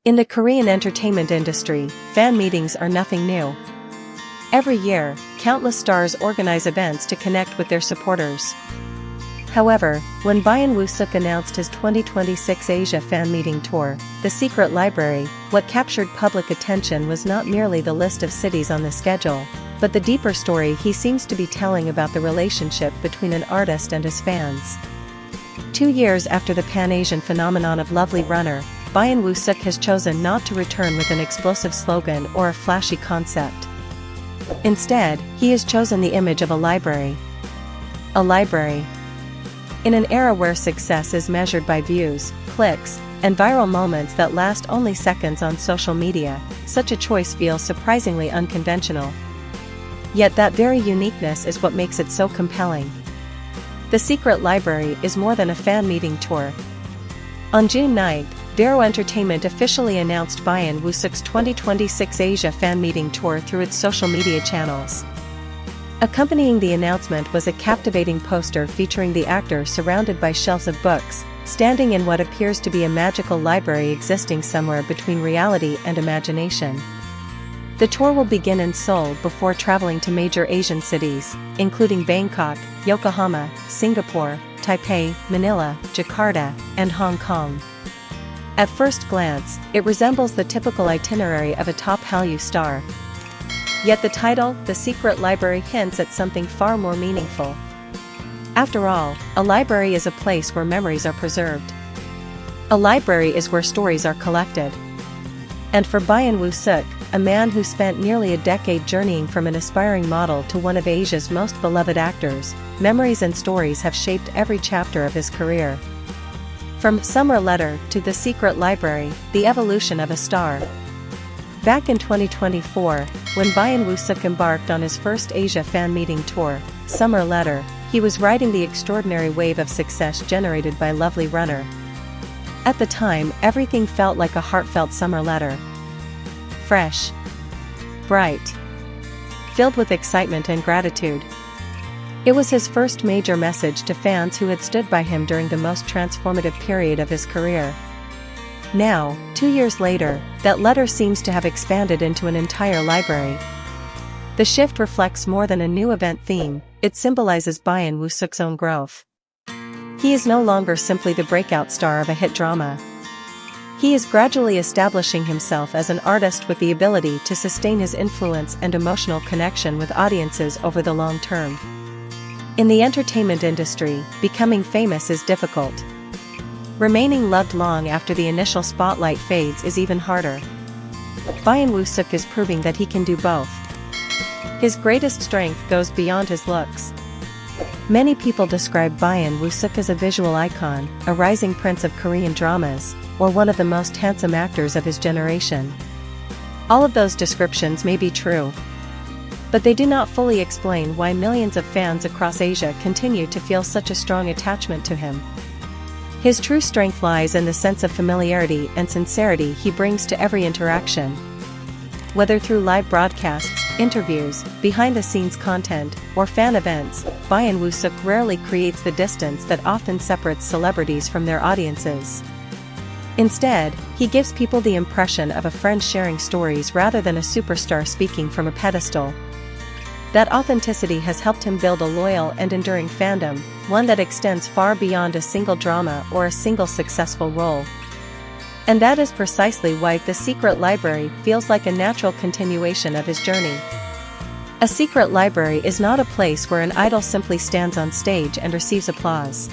In the Korean entertainment industry, fan meetings are nothing new. Every year, countless stars organize events to connect with their supporters. However, when Byeon Woo Seok announced his 2026 Asia fan meeting tour, The Secret Library, what captured public attention was not merely the list of cities on the schedule, but the deeper story he seems to be telling about the relationship between an artist and his fans. 2 years after the Pan-Asian phenomenon of Lovely Runner, Byeon Woo Seok has chosen not to return with an explosive slogan or a flashy concept. Instead, he has chosen the image of a library. A library. In an era where success is measured by views, clicks, and viral moments that last only seconds on social media, such a choice feels surprisingly unconventional. Yet that very uniqueness is what makes it so compelling. The Secret Library is more than a fan meeting tour. On June 9, VARO Entertainment officially announced Byeon Woo Seok's 2026 Asia fan meeting tour through its social media channels. Accompanying the announcement was a captivating poster featuring the actor surrounded by shelves of books, standing in what appears to be a magical library existing somewhere between reality and imagination. The tour will begin in Seoul before traveling to major Asian cities, including Bangkok, Yokohama, Singapore, Taipei, Manila, Jakarta, and Hong Kong. At first glance, it resembles the typical itinerary of a top Hallyu star. Yet the title, The Secret Library, hints at something far more meaningful. After all, a library is a place where memories are preserved. A library is where stories are collected. And for Byeon Woo Seok, a man who spent nearly a decade journeying from an aspiring model to one of Asia's most beloved actors, memories and stories have shaped every chapter of his career. From Summer Letter to The Secret Library, the evolution of a star. Back in 2024, when Byeon Woo Seok embarked on his first Asia fan meeting tour, Summer Letter, he was riding the extraordinary wave of success generated by Lovely Runner. At the time, everything felt like a heartfelt summer letter. Fresh. Bright. Filled with excitement and gratitude. It was his first major message to fans who had stood by him during the most transformative period of his career. Now, 2 years later, that letter seems to have expanded into an entire library. The shift reflects more than a new event theme, it symbolizes Byeon Woo Seok's own growth. He is no longer simply the breakout star of a hit drama. He is gradually establishing himself as an artist with the ability to sustain his influence and emotional connection with audiences over the long term. In the entertainment industry, becoming famous is difficult. Remaining loved long after the initial spotlight fades is even harder. Byeon Woo Seok is proving that he can do both. His greatest strength goes beyond his looks. Many people describe Byeon Woo Seok as a visual icon, a rising prince of Korean dramas, or one of the most handsome actors of his generation. All of those descriptions may be true. But they do not fully explain why millions of fans across Asia continue to feel such a strong attachment to him. His true strength lies in the sense of familiarity and sincerity he brings to every interaction. Whether through live broadcasts, interviews, behind-the-scenes content, or fan events, Byeon Woo Seok rarely creates the distance that often separates celebrities from their audiences. Instead, he gives people the impression of a friend sharing stories rather than a superstar speaking from a pedestal. That authenticity has helped him build a loyal and enduring fandom, one that extends far beyond a single drama or a single successful role. And that is precisely why The Secret Library feels like a natural continuation of his journey. A secret library is not a place where an idol simply stands on stage and receives applause.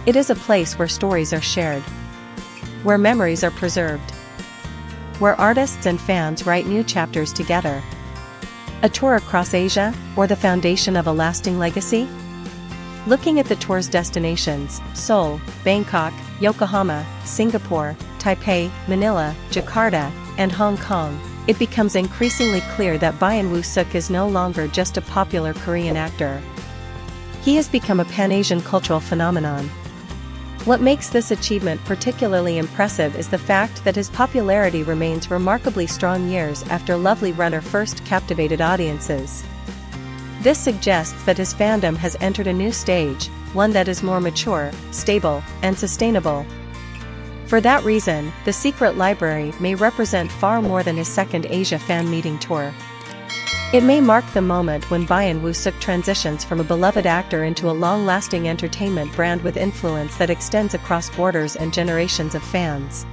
It is a place where stories are shared. Where memories are preserved. Where artists and fans write new chapters together. A tour across Asia, or the foundation of a lasting legacy? Looking at the tour's destinations, Seoul, Bangkok, Yokohama, Singapore, Taipei, Manila, Jakarta, and Hong Kong, it becomes increasingly clear that Byeon Woo Seok is no longer just a popular Korean actor. He has become a Pan-Asian cultural phenomenon. What makes this achievement particularly impressive is the fact that his popularity remains remarkably strong years after Lovely Runner first captivated audiences. This suggests that his fandom has entered a new stage, one that is more mature, stable, and sustainable. For that reason, the secret library may represent far more than his second Asia fan meeting tour. It may mark the moment when Byeon Woo Seok transitions from a beloved actor into a long-lasting entertainment brand with influence that extends across borders and generations of fans.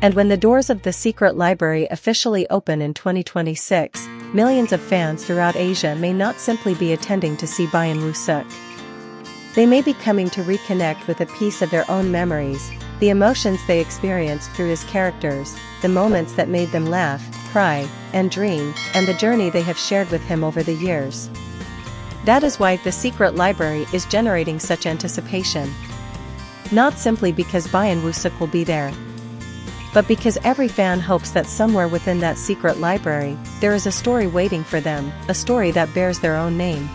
And when the doors of the secret library officially open in 2026, millions of fans throughout Asia may not simply be attending to see Byeon Woo Seok. They may be coming to reconnect with a piece of their own memories, the emotions they experienced through his characters, the moments that made them laugh, cry, and dream, and the journey they have shared with him over the years. That is why the secret library is generating such anticipation. Not simply because Byeon Woo Seok will be there, but because every fan hopes that somewhere within that secret library, there is a story waiting for them, a story that bears their own name.